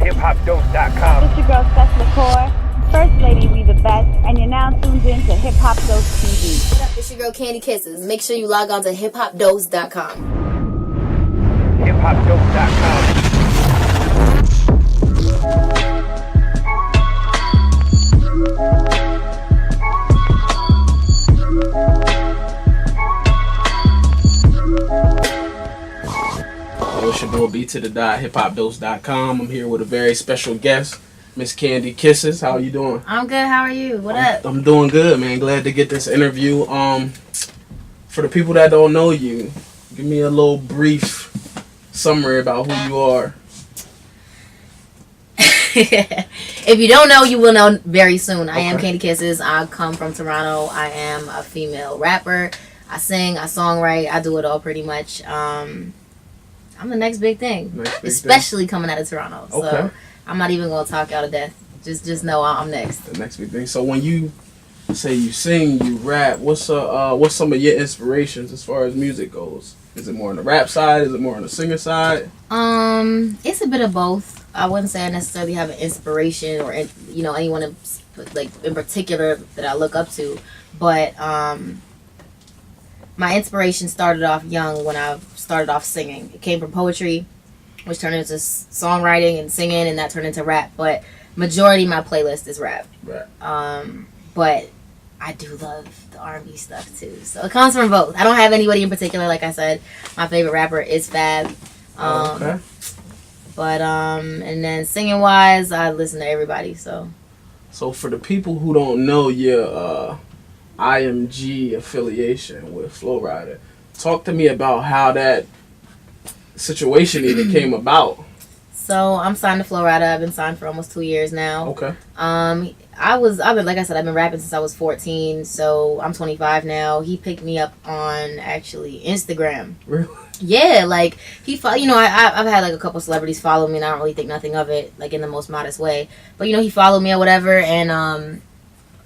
hiphopdose.com. It's your girl, Steph LaCour, First Lady, we the best, and you're now tuned in to Hip Hop Dose TV. What up, it's your girl, Kandy Kisses. Make sure you log on to hiphopdose.com. hiphopdose.com. It's your boy B to the dot, hiphopdose.com. I'm here with a very special guest, Miss Kandy Kisses. How are you doing? I'm good. How are you? What up? I'm doing good, man. Glad to get this interview. For the people that don't know you, give me a little brief summary about who you are. If you don't know, you will know very soon. I am Kandy Kisses. I come from Toronto. I am a female rapper. I sing, I songwrite, I do it all pretty much. I'm the next big thing, especially coming out of Toronto. So I'm not even gonna talk out of death. Just know I'm next. The next big thing. So when you say you sing, you rap, what's some of your inspirations as far as music goes? Is it more on the rap side? Is it more on the singer side? It's a bit of both. I wouldn't say I necessarily have an inspiration or anyone in particular that I look up to, but my inspiration started off young when I started off singing. It came from poetry, which turned into songwriting and singing, and that turned into rap. But majority of my playlist is rap. Right. But I do love the R&B stuff too. So it comes from both. I don't have anybody in particular. Like I said, my favorite rapper is Fab. But and then singing wise, I listen to everybody. So for the people who don't know your IMG affiliation with Flo-Rida, talk to me about how that situation even came about. So I'm signed to Flo-Rida. I've been signed for almost 2 years now. Okay. I've been like I said, I've been rapping since I was 14. So I'm 25 now. He picked me up on actually Instagram. Really? Yeah, like I've had like a couple celebrities follow me, and I don't really think nothing of it, like in the most modest way. But he followed me or whatever, and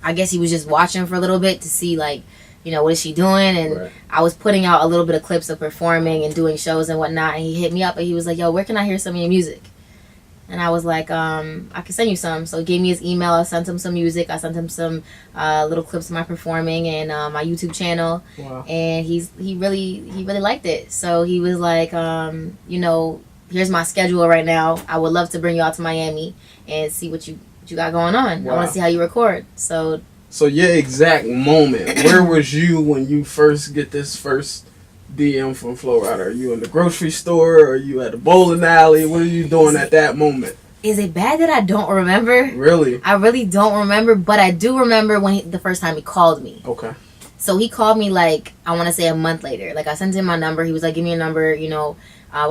I guess he was just watching for a little bit to see like, what is she doing? And I was putting out a little bit of clips of performing and doing shows and whatnot. And he hit me up and he was like, yo, where can I hear some of your music? And I was like, I can send you some. So he gave me his email. I sent him some music. I sent him some little clips of my performing and my YouTube channel. Wow. And he really liked it. So he was like, here's my schedule right now. I would love to bring you out to Miami and see what you got going on. Wow. I want to see how you record. So your exact moment, where was you when you first get this first DM from Flo-Rida? Are you in the grocery store? Are you at the bowling alley? What are you doing at that moment? Is it bad that I don't remember? Really? I really don't remember, but I do remember the first time he called me. Okay. So he called me like, I want to say a month later. Like I sent him my number. He was like, give me your number, when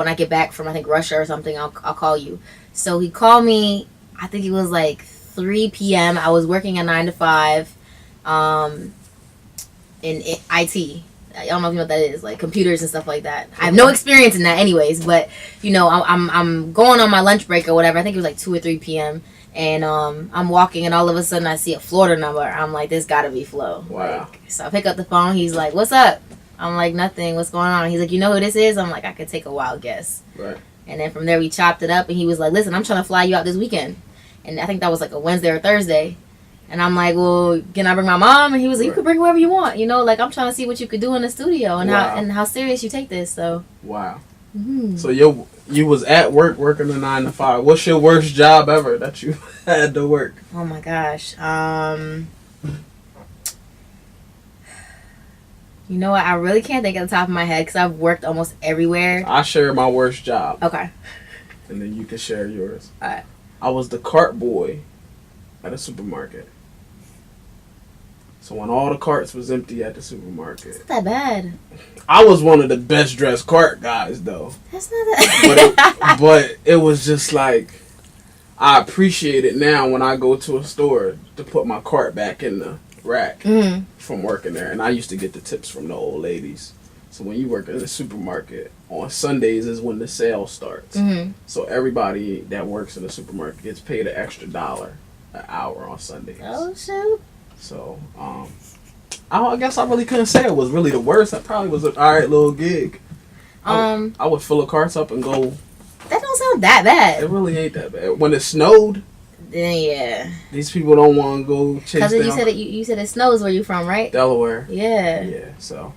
I get back from I think Russia or something, I'll call you. So he called me, I think it was like 3 p.m. I was working a 9 to 5 in IT. I don't know if you know what that is, like computers and stuff like that. I have no experience in that anyways, but I'm going on my lunch break or whatever. I think it was like 2 or 3 p.m. and I'm walking and all of a sudden I see a Florida number. I'm like, this gotta be Flo. Wow. So I pick up the phone. He's like, what's up? I'm like, nothing. What's going on? He's like, you know who this is? I'm like, I could take a wild guess. Right. And then from there we chopped it up and he was like, listen, I'm trying to fly you out this weekend. And I think that was like a Wednesday or Thursday. And I'm like, well, can I bring my mom? And he was like, you could bring whoever you want. Like I'm trying to see what you could do in the studio and how serious you take this. So. Wow. Mm-hmm. So you was at work working a 9 to 5. What's your worst job ever that you had to work? Oh my gosh. You know what? I really can't think at the top of my head because I've worked almost everywhere. I share my worst job. Okay. And then you can share yours. All right. I was the cart boy at a supermarket. So when all the carts was empty at the supermarket. It's not that bad. I was one of the best dressed cart guys though. That's not that but it was just like, I appreciate it now when I go to a store to put my cart back in the rack from working there. And I used to get the tips from the old ladies. So when you work in the supermarket, on Sundays is when the sale starts. Mm-hmm. So everybody that works in the supermarket gets paid an extra $1 an hour on Sundays. Oh, shoot. So, I guess I really couldn't say it was really the worst. That probably was an alright little gig. I would fill the carts up and go That don't sound that bad. It really ain't that bad. When it snowed, then yeah. These people don't want to go chase down. Because you said it snows where you from, right? Delaware. Yeah. Yeah. So.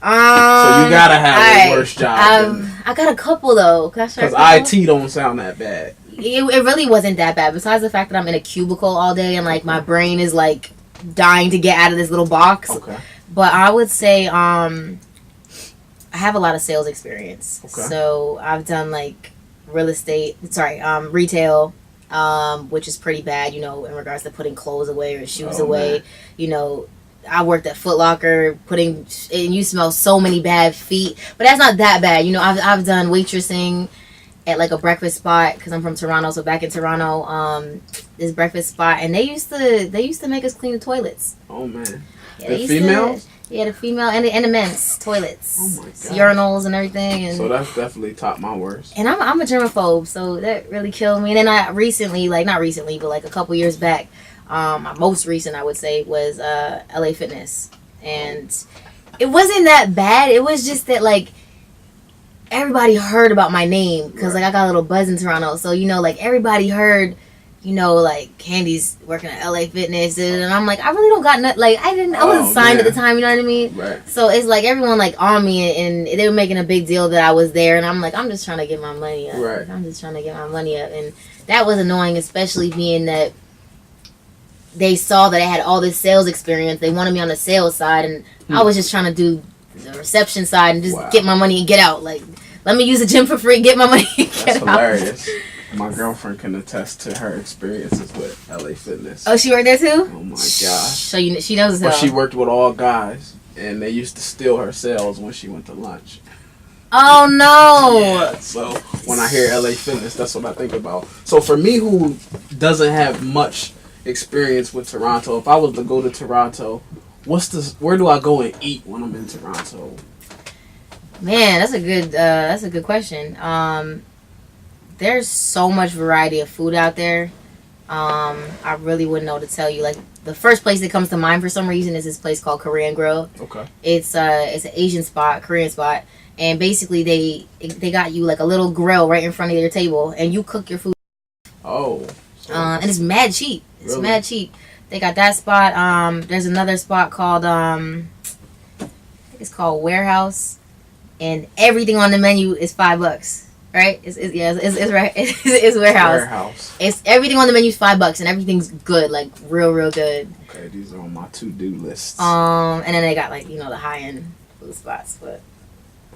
So you gotta have a worse job. I got a couple though. Because IT don't sound that bad. It really wasn't that bad. Besides the fact that I'm in a cubicle all day and like my brain is like dying to get out of this little box. Okay. But I would say I have a lot of sales experience. Okay. So I've done like retail, which is pretty bad, you know, in regards to putting clothes away or shoes away. Man. You know, I worked at Foot Locker and you smell so many bad feet, but that's not that bad. You know, I've done waitressing at like a breakfast spot because I'm from Toronto. So back in Toronto, this breakfast spot, and they used to make us clean the toilets. Oh man, Yeah, the females. Yeah, the female and the men's toilets. Oh my god, urinals and everything. And so that's definitely top my worst. And I'm a germaphobe, so that really killed me. And then I recently, like not recently, but like a couple years back, my most recent I would say was LA Fitness, and it wasn't that bad. It was just that like everybody heard about my name because like I got a little buzz in Toronto, so you know like everybody heard. You know, like Kandy's working at LA Fitness, and I'm like, I really don't got nothing. Like, I wasn't signed at the time. You know what I mean? Right. So it's like everyone like on me, and they were making a big deal that I was there, and I'm like, I'm just trying to get my money up. Right. I'm just trying to get my money up, and that was annoying, especially being that they saw that I had all this sales experience. They wanted me on the sales side, and I was just trying to do the reception side and just get my money and get out. Like, let me use the gym for free, get my money, and get That's out. hilarious. My girlfriend can attest to her experiences with LA Fitness. Oh, she worked there too? Oh my gosh. So she knows But how. she worked with all guys, and they used to steal her sales when she went to lunch. Oh no! Yeah, so when I hear LA Fitness, that's what I think about. So for me, who doesn't have much experience with Toronto, if I was to go to Toronto, where do I go and eat when I'm in Toronto? Man, that's a good question. There's so much variety of food out there. I really wouldn't know to tell you. Like the first place that comes to mind for some reason is this place called Korean Grill. Okay. It's an Asian spot, Korean spot, and basically they got you like a little grill right in front of your table, and you cook your food. Oh. And it's mad cheap. It's Really? mad cheap. They got that spot. There's another spot called I think it's called Warehouse, and everything on the menu is $5. Right? It's right. It's Warehouse. It's everything on the menu is $5, and everything's good, like real good. Okay, these are on my to-do lists. And then they got like the high end food spots, but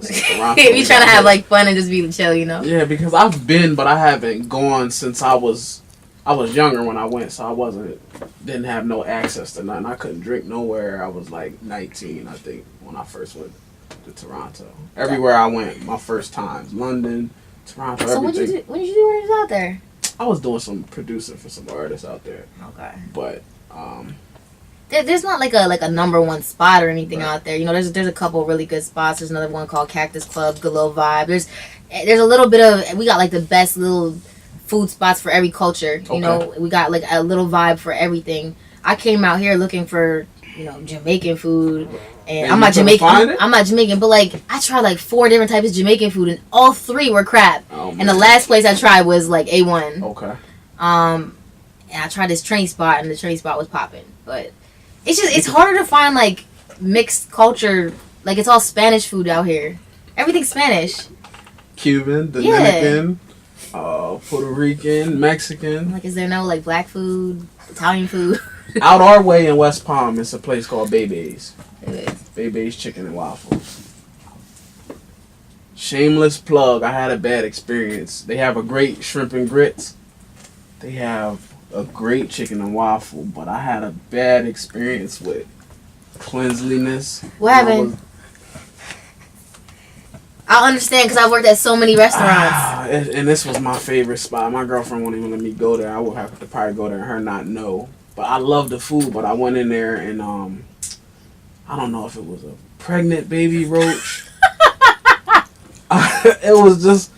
Toronto, if you trying to have like fun and just be chill, Yeah, because I've been, but I haven't gone since I was younger when I went, so didn't have no access to nothing. I couldn't drink nowhere. I was like 19, I think, when I first went to Toronto. Everywhere I went, my first times, London, Toronto, So everything. what did you do when you was out there? I was doing some producing for some artists out there. Okay. But There's not like a number one spot or anything Right. out there. There's a couple really good spots. There's another one called Cactus Club, good little vibe. There's a little bit of, we got like the best little food spots for every culture. Okay. We got like a little vibe for everything. I came out here looking for Jamaican food, and I'm not Jamaican. I'm not Jamaican, but like I tried like 4 different types of Jamaican food, and all 3 were crap. Oh, and the last place I tried was like A1. Okay. And I tried this train spot, and the train spot was popping. But it's harder to find like mixed culture. Like it's all Spanish food out here. Everything's Spanish. Cuban, Dominican, Puerto Rican, Mexican. Like, is there no like black food, Italian food? Out our way in West Palm, it's a place called Bebe's. Bebe's Chicken and Waffles. Shameless plug. I had a bad experience. They have a great shrimp and grits. They have a great chicken and waffle, but I had a bad experience with cleanliness. What happened? I understand because I worked at so many restaurants. And this was my favorite spot. My girlfriend won't even let me go there. I would have to probably go there and her not know. But I love the food. But I went in there and I don't know if it was a pregnant baby roach. It was just.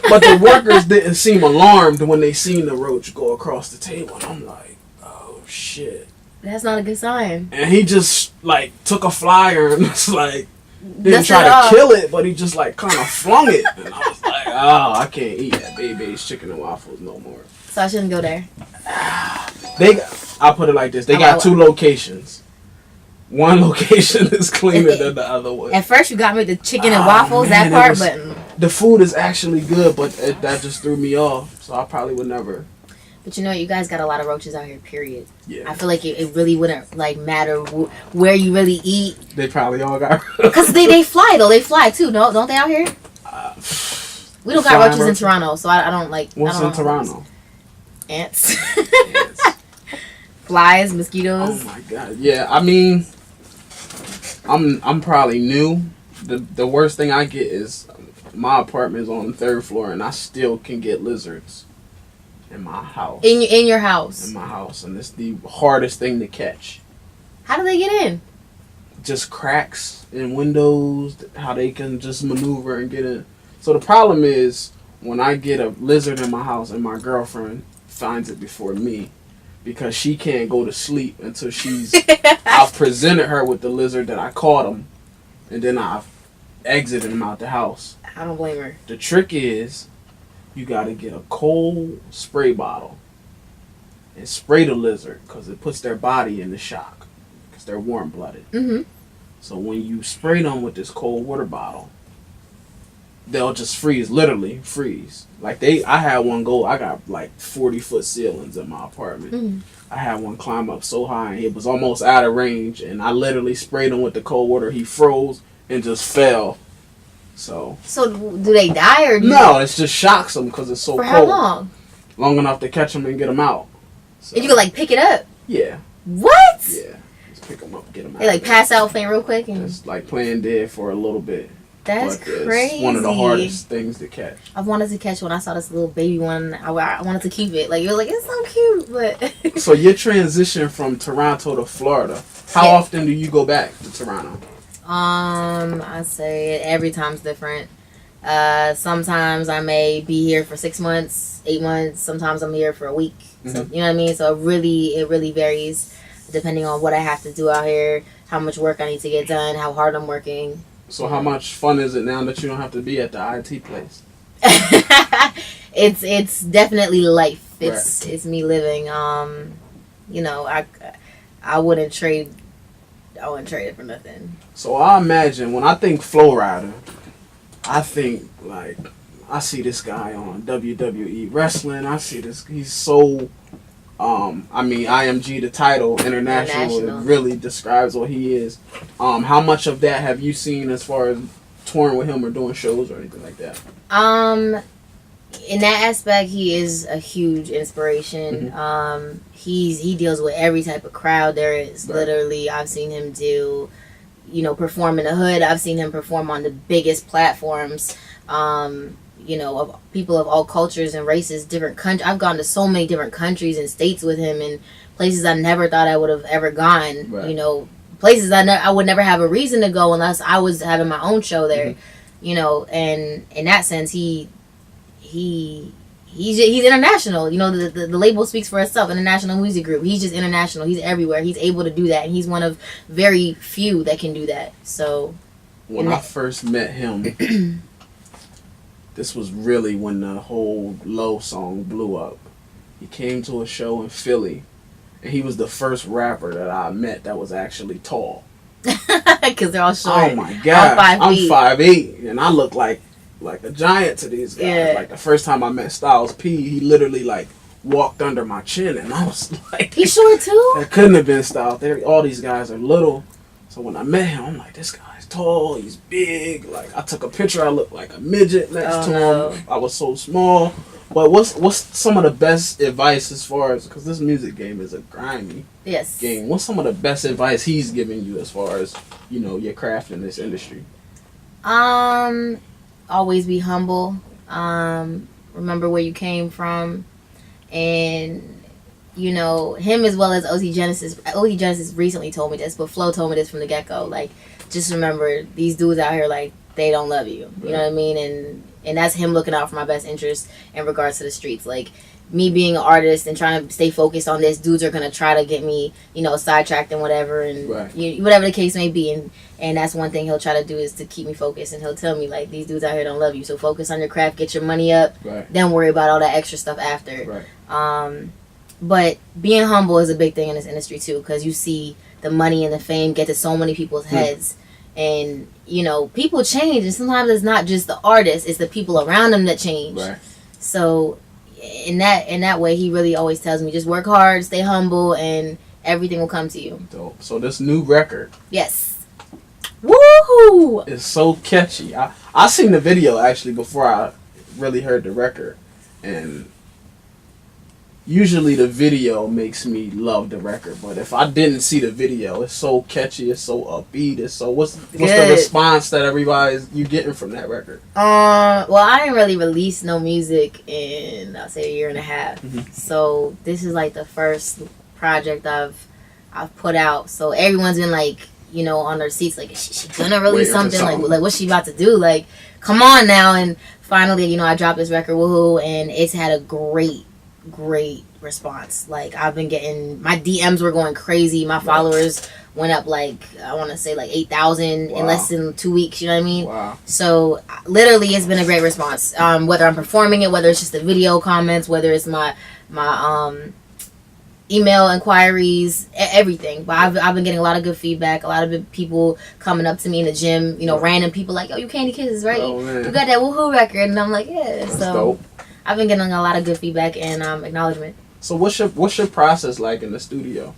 But the workers didn't seem alarmed when they seen the roach go across the table. And I'm like, oh shit. That's not a good sign. And he just like took a flyer and was like. Didn't Dust try it to off. kill it, but he just like kind of flung it. And I was like, oh, I can't eat that Bebe's chicken and waffles no more. So I shouldn't go there. I'll put it like this. They got 2 locations. One location is cleaner than the other one. At first, you got me the chicken and waffles, man, that part, but the food is actually good, but that just threw me off. So I probably would never. But you know, you guys got a lot of roaches out here. Period. Yeah. I feel like it really wouldn't like matter where you really eat. They probably all got. Cause they fly though. They fly too. No, don't they out here? We don't got roaches in Toronto, so I don't like. What's in Toronto? Ants. Ants. Flies, mosquitoes. Oh my god. Yeah, I mean, I'm probably new. The worst thing I get is my apartment is on the 3rd floor, and I still can get lizards in my house. In your house. In my house, and it's the hardest thing to catch. How do they get in? Just cracks in windows, how they can just maneuver and get in. So the problem is when I get a lizard in my house and my girlfriend finds it before me, because she can't go to sleep until I've presented her with the lizard that I caught him, and then I've exited him out the house. I don't blame her. The trick is you got to get a cold spray bottle and spray the lizard, because it puts their body into shock because they're warm-blooded. Mm-hmm. So when you spray them with this cold water bottle, they'll just freeze, literally freeze. Like I had one go, I got like 40-foot ceilings in my apartment. Mm-hmm. I had one climb up so high, and it was almost out of range, and I literally sprayed him with the cold water. He froze and just fell. So do they die or no? It just shocks them because it's so for cold. how long? Long enough to catch them and get them out. So, And you can like pick it up. Yeah. What? Yeah. Just pick them up, get them out. They like pass out, faint real quick, and It's like playing dead for a little bit. that's crazy. It's one of the hardest things to catch. I wanted to catch one. I saw this little baby one. I wanted to keep it. Like you're like, it's so cute, but. So your transition from Toronto to Florida, how often do you go back to Toronto? I say every time's different. Sometimes I may be here for 6 months, 8 months. Sometimes I'm here for a week. So, you know what I mean? So it really varies depending on what I have to do out here, how much work I need to get done, how hard I'm working. So how much fun is it now that you don't have to be at the IT place? It's definitely life. It's me living. You know, I wouldn't trade it for nothing. So I imagine when I think Flo-Rida, I think like I see this guy on WWE wrestling. I see this. He's so. I mean, IMG, the title, international, it really describes what he is. How much of that have you seen as far as touring with him or doing shows or anything like that? In that aspect, he is a huge inspiration. Mm-hmm. He deals with every type of crowd there is. Right. Literally, I've seen him perform in the hood. I've seen him perform on the biggest platforms. Of people of all cultures and races, different countries. I've gone to so many different countries and states with him, and places I never thought I would have ever gone. Right. Places I would never have a reason to go unless I was having my own show there. Mm-hmm. And in that sense, he's international. The label speaks for itself. International music group. He's just international. He's everywhere. He's able to do that, and he's one of very few that can do that. So when I first met him. This was really when the whole Low song blew up. He came to a show in Philly, and he was the first rapper that I met that was actually tall. Because they're all short. Oh my God. I'm 5'8", and I look like a giant to these guys. Yeah. Like the first time I met Styles P, he literally like walked under my chin, and I was like... He's short too? That couldn't have been Styles. All these guys are little. So when I met him, I'm like, this guy's tall, he's big. Like I took a picture, I looked like a midget next to him. I was so small. But what's some of the best advice as far as, because this music game is a grimy game. What's some of the best advice he's giving you as far as your craft in this industry? Always be humble. Remember where you came from, and him as well as OT Genesis. OT Genesis recently told me this, but Flo told me this from the get-go. Like, just remember, these dudes out here, like, they don't love you. You know what I mean? and that's him looking out for my best interest in regards to the streets. Like, me being an artist and trying to stay focused on this, dudes are gonna try to get me, you know, sidetracked and whatever, and whatever the case may be. And that's one thing he'll try to do, is to keep me focused. And he'll tell me, like, these dudes out here don't love you, so focus on your craft, get your money up, then worry about all that extra stuff after. But being humble is a big thing in this industry too, because you see the money and the fame get to so many people's heads. And, you know, people change, and sometimes it's not just the artist, it's the people around them that change. So in that way, he really always tells me, just work hard, stay humble, and everything will come to you. Dope. So this new record, yes, woohoo, it's so catchy. I seen the video actually before I really heard the record, and usually the video makes me love the record, but if I didn't see the video, it's so catchy, it's so upbeat, it's so what's the response that you getting from that record? Well, I didn't really release no music in, I'll say, a year and a half. So this is like the first project I've put out. So everyone's been like, you know, on their seats, like, is she gonna release something? Like what's she about to do? Like, come on now. And finally, you know, I dropped this record, Whoo Hoo, and it's had a great response. Like, I've been getting, my DMs were going crazy. My followers went up, like, I want to say like 8,000 in less than 2 weeks. You know what I mean? So literally, it's been a great response. Whether I'm performing it, whether it's just the video comments, whether it's my email inquiries, everything. But I've been getting a lot of good feedback. A lot of people coming up to me in the gym. You know, random people like, "Yo, you Kandy Kisses, right? You got that Whoo Hoo record?" And I'm like, "Yeah." That's dope. I've been getting a lot of good feedback and acknowledgement. So what's your process like in the studio?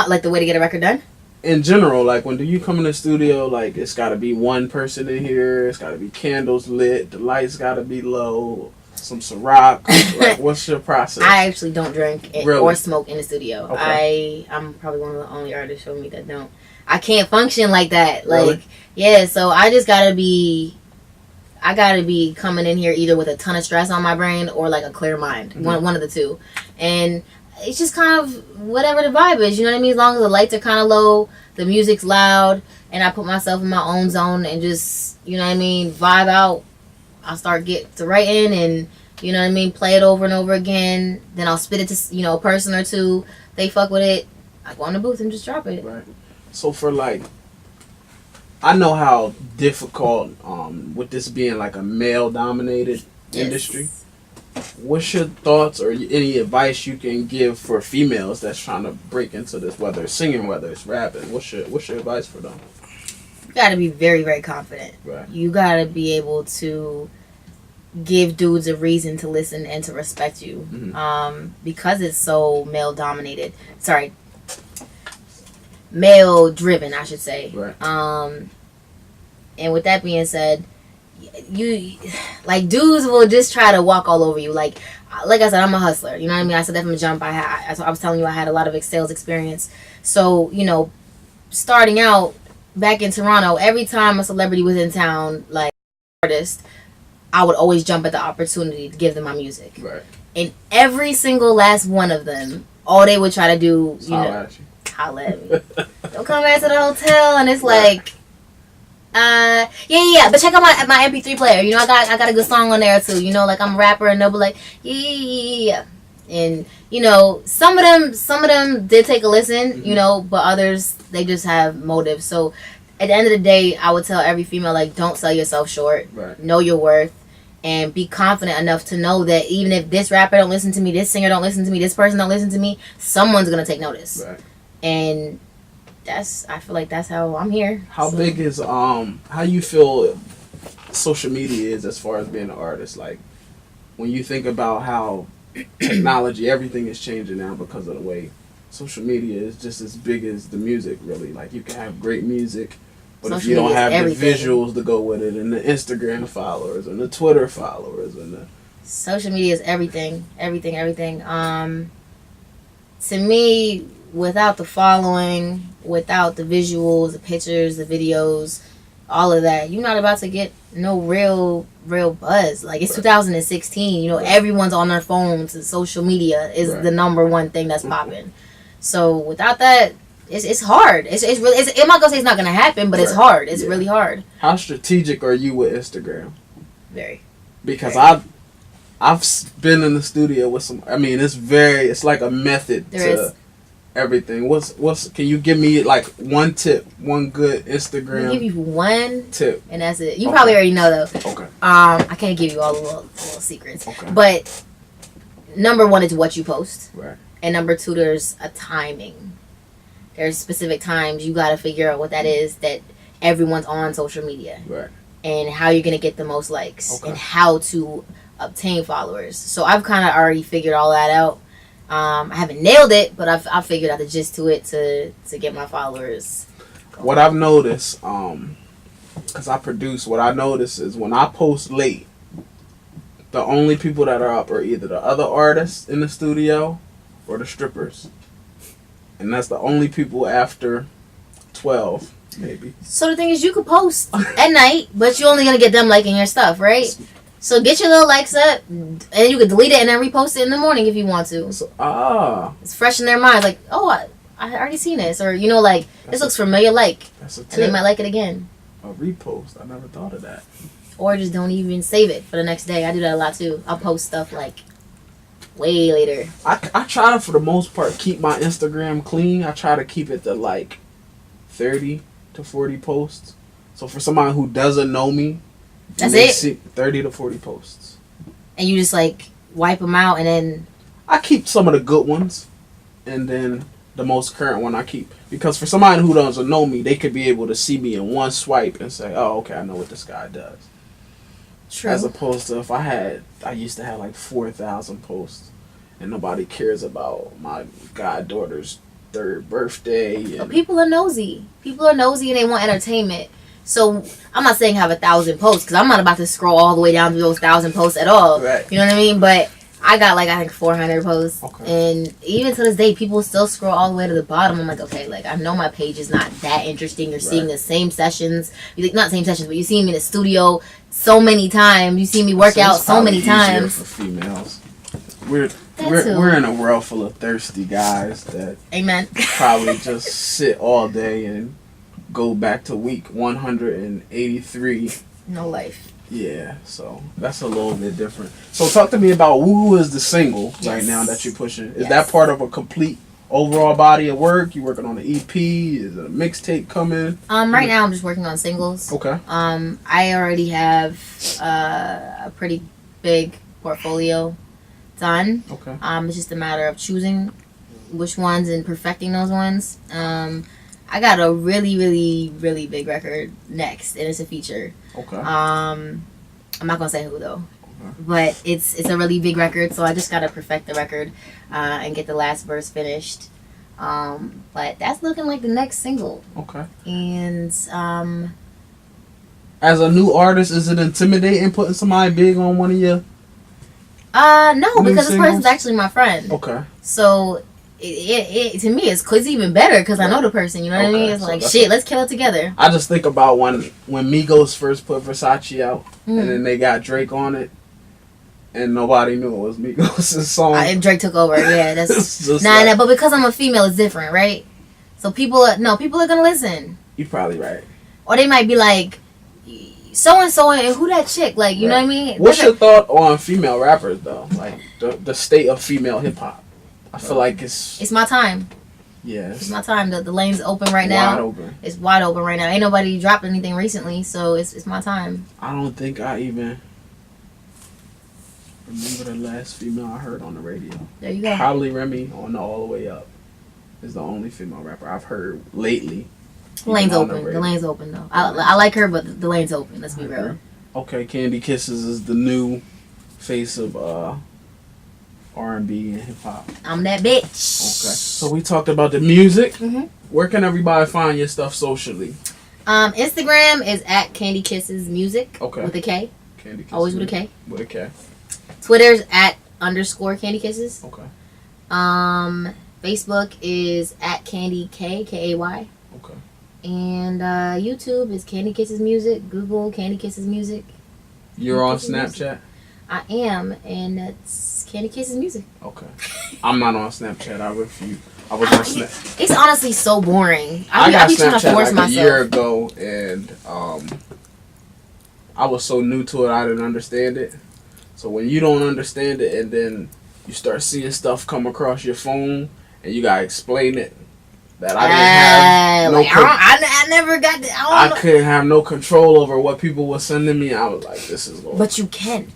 Like the way to get a record done? In general, like, when do you come in the studio, like, it's got to be one person in here, it's got to be candles lit, the lights got to be low, some Ciroc. Like, what's your process? I actually don't drink or smoke in the studio. I'm probably one of the only artists showing me that don't. I can't function like that. Like, yeah, so I just got to be... I gotta be coming in here either with a ton of stress on my brain or like a clear mind. One of the two. And it's just kind of whatever the vibe is, you know what I mean? As long as the lights are kind of low, the music's loud, and I put myself in my own zone and just, you know what I mean, vibe out. I'll start get to writing and, you know what I mean, play it over and over again. Then I'll spit it to, you know, a person or two. They fuck with it. I go in the booth and just drop it. Right. So for like, I know how difficult, with this being like a male-dominated industry. What's your thoughts or any advice you can give for females that's trying to break into this, whether it's singing, whether it's rapping? What's your advice for them? You gotta be very, very confident. Right. You gotta be able to give dudes a reason to listen and to respect you, because it's so male-dominated. Sorry. Male driven, I should say. Right. And with that being said, you like, dudes will just try to walk all over you. Like I said, I'm a hustler. You know what I mean? I said that from the jump. I was telling you, I had a lot of sales experience. So, you know, starting out back in Toronto, every time a celebrity was in town, like artist, I would always jump at the opportunity to give them my music. Right. And every single last one of them, all they would try to do, holla at me. Don't come back to the hotel, and it's like, yeah, but check out my MP3 player. You know, I got a good song on there too. You know, like, I'm a rapper, and they'll be like, yeah. And, you know, some of them did take a listen, you know, but others, they just have motives. So at the end of the day, I would tell every female, like, don't sell yourself short. Right. Know your worth. And be confident enough to know that even if this rapper don't listen to me, this singer don't listen to me, this person don't listen to me, someone's gonna take notice. Right. And I feel like that's how I'm here. How big is how you feel social media is as far as being an artist? Like, when you think about how technology, everything is changing now because of the way social media is just as big as the music, really. Like, you can have great music, but if you don't have the visuals to go with it, and the Instagram followers, and the Twitter followers, and the... Social media is everything. To me, without the following, without the visuals, the pictures, the videos, all of that, you're not about to get no real buzz. Like, it's 2016. You know, everyone's on their phones, and social media is the number one thing that's popping. So without that, it's hard. It's really. I'm not gonna say it's not gonna happen, but it's hard. It's really hard. How strategic are you with Instagram? Very. Because Very. I've been in the studio with some. I mean, it's like a method everything. What's? Can you give me like one tip, one good Instagram? I'll give you one tip, and that's it. You probably already know though. Okay. I can't give you all the little secrets. Okay. But number one is what you post. Right. And number two, there's a timing. There's specific times you got to figure out what that is that everyone's on social media. Right. And how you're going to get the most likes and how to obtain followers. So I've kind of already figured all that out. I haven't nailed it, but I've figured out the gist to it to get my followers going. What I've noticed, because I produce, what I notice is when I post late, the only people that are up are either the other artists in the studio or the strippers. And that's the only people after 12, maybe. So the thing is, you could post at night, but you're only going to get them liking your stuff, right? So get your little likes up, and you can delete it and then repost it in the morning if you want to. So, it's fresh in their minds, like, oh, I already seen this, or like this looks familiar, that's a tip. and they might like it again. A repost. I never thought of that. Or just don't even save it for the next day. I do that a lot too. I'll post stuff like way later. I try to, for the most part, keep my Instagram clean. I try to keep it to like 30 to 40 posts. So for somebody who doesn't know me, that's it. See 30 to 40 posts. And you just like wipe them out, and then I keep some of the good ones, and then the most current one I keep. Because for somebody who doesn't know me, they could be able to see me in one swipe and say, oh, okay, I know what this guy does. True. As opposed to if I used to have like 4,000 posts, and nobody cares about my goddaughter's 3rd birthday. But people are nosy. People are nosy, and they want entertainment. So I'm not saying have 1,000 posts, because I'm not about to scroll all the way down to those 1,000 posts at all. Right. You know what I mean? But I got like I think 400 posts, okay. And even to this day, people still scroll all the way to the bottom. I'm like, okay, like I know my page is not that interesting. You're seeing the same sessions, not same sessions, but you see me in the studio so many times. You see me work out so many times. For females, we're in a world full of thirsty guys that amen probably just sit all day and go back to week 183. No life. Yeah, so that's a little bit different. So talk to me about Whoo Hoo is the single right now that you're pushing. Is that part of a complete overall body of work? You working on an EP? Is a mixtape coming? Right now I'm just working on singles. Okay. I already have a pretty big portfolio done. Okay. It's just a matter of choosing which ones and perfecting those ones. I got a really, really, really big record next, and it's a feature. Okay. I'm not gonna say who though, but it's a really big record, so I just gotta perfect the record and get the last verse finished. But that's looking like the next single. Okay. And as a new artist, is it intimidating putting somebody big on one of your? No, because this person's actually my friend. Okay. So. It to me it's even better because I know the person, you know what I mean? It's like shit, let's kill it together. I just think about when Migos first put Versace out and then they got Drake on it and nobody knew it was Migos' song. And Drake took over, yeah. That's nah, but because I'm a female, it's different, right? So people are gonna listen. You're probably right. Or they might be like, so and so, and who that chick? Like, you know what I mean? What's your thought on female rappers though? Like the state of female hip hop. I feel like it's my time. Yeah. It's my time. The lane's open right now. Wide open. It's wide open right now. Ain't nobody dropped anything recently, so it's my time. I don't think I even remember the last female I heard on the radio. There you go. Probably Remy on the All the Way Up is the only female rapper I've heard lately. The lane's open. The lane's open though. I like her, but the lane's open. Let's be real. Okay, Kandy Kisses is the new face of R&B and hip hop. I'm that bitch. Okay. So we talked about the music. Mm-hmm. Where can everybody find your stuff socially? Instagram is at Kandy Kisses Music. Okay. With a K. Kandy Kisses. Always with a K. With a K. Twitter's at _ Kandy Kisses. Okay. Facebook is at Kandy Kay. Okay. And YouTube is Kandy Kisses Music. Google Kandy Kisses Music. You're on Snapchat? I am, and that's Kandy Kisses Music. Okay. I'm not on Snapchat. I refuse. I was on Snapchat. It's honestly so boring. I got be trying to Snapchat force like myself. a year ago, and I was so new to it, I didn't understand it. So when you don't understand it, and then you start seeing stuff come across your phone, and you gotta explain it, that I didn't have I never got. I couldn't have no control over what people were sending me. I was like, this is going. But you can.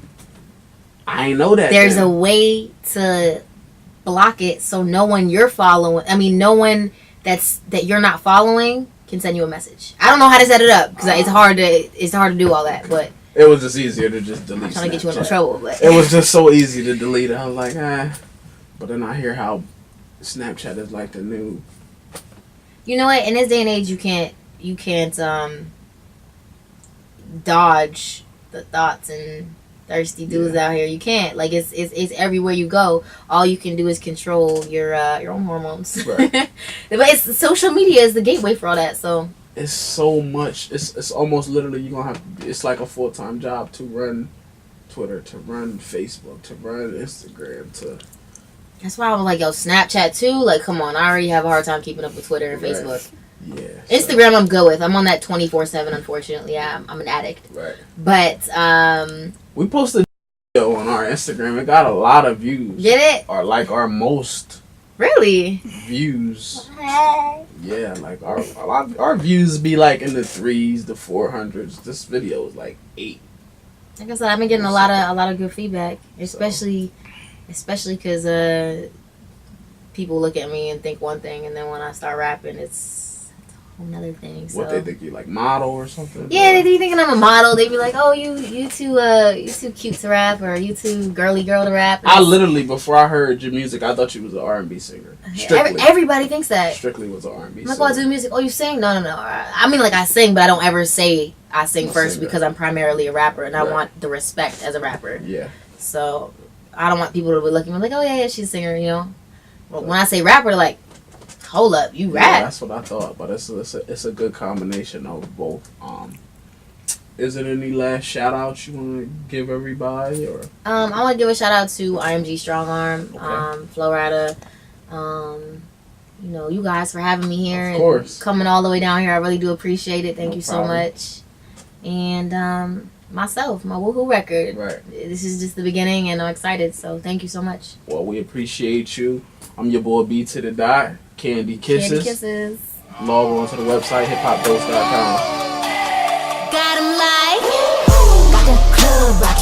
I ain't know that. There's a way to block it so no one you're following. I mean, no one that you're not following can send you a message. I don't know how to set it up because it's hard to do all that. But it was just easier to just delete. I'm trying to get you in Snapchat. trouble, but It was just so easy to delete it. I was like, But then I hear how Snapchat is like the new. You know what? In this day and age, you can't dodge the thoughts and thirsty dudes out here. You can't. Like it's everywhere you go. All you can do is control your own hormones. Right. But it's social media is the gateway for all that. So it's so much. It's almost literally you're gonna have. It's like a full-time job to run Twitter, to run Facebook, to run Instagram, to. That's why I was like, yo, Snapchat too? Like, come on. I already have a hard time keeping up with Twitter and Facebook. Yeah. Instagram I'm good with. I'm on that 24/7, unfortunately. Yeah, I'm an addict. Right. But, we posted a video on our Instagram. It got a lot of views. Get it? Or like our most. Really? Views. Yeah, like our views be like in the 3s, the 400s. This video is like 8. Like I said, I've been getting a lot of good feedback, especially because people look at me and think one thing, and then when I start rapping, it's a whole nother thing. So. What they think you like model or something? Yeah, they be thinking I'm a model. They be like, "Oh, you too cute to rap, or you too girly girl to rap." I literally, before I heard your music, I thought you was an R&B singer. Strictly. Everybody thinks that. Strictly was an R&B singer. I'm like, oh, I do music. Oh, you sing? No. I mean, like, I sing, but I don't ever say I sing first because I'm primarily a rapper, and I want the respect as a rapper. Yeah. So I don't want people to be looking at me like, oh yeah, she's a singer, you know. But when I say rapper, they're like, hold up, you rap. Yeah, that's what I thought, but it's a good combination of both. Is there any last shout outs you want to give everybody, or? I want to give a shout out to IMG Strongarm, Okay. Flo-Rida, you know, you guys for having me here Of course. and coming all the way down here. I really do appreciate it. Thank you problem. so much. And myself, my Whoo Hoo record. Right. This is just the beginning, and I'm excited. So thank you so much. Well, we appreciate you. I'm your boy B to the dot, Kandy Kisses. Kandy Kisses. Log on to the website hiphopdose.com. Got 'em like, rock the club, rock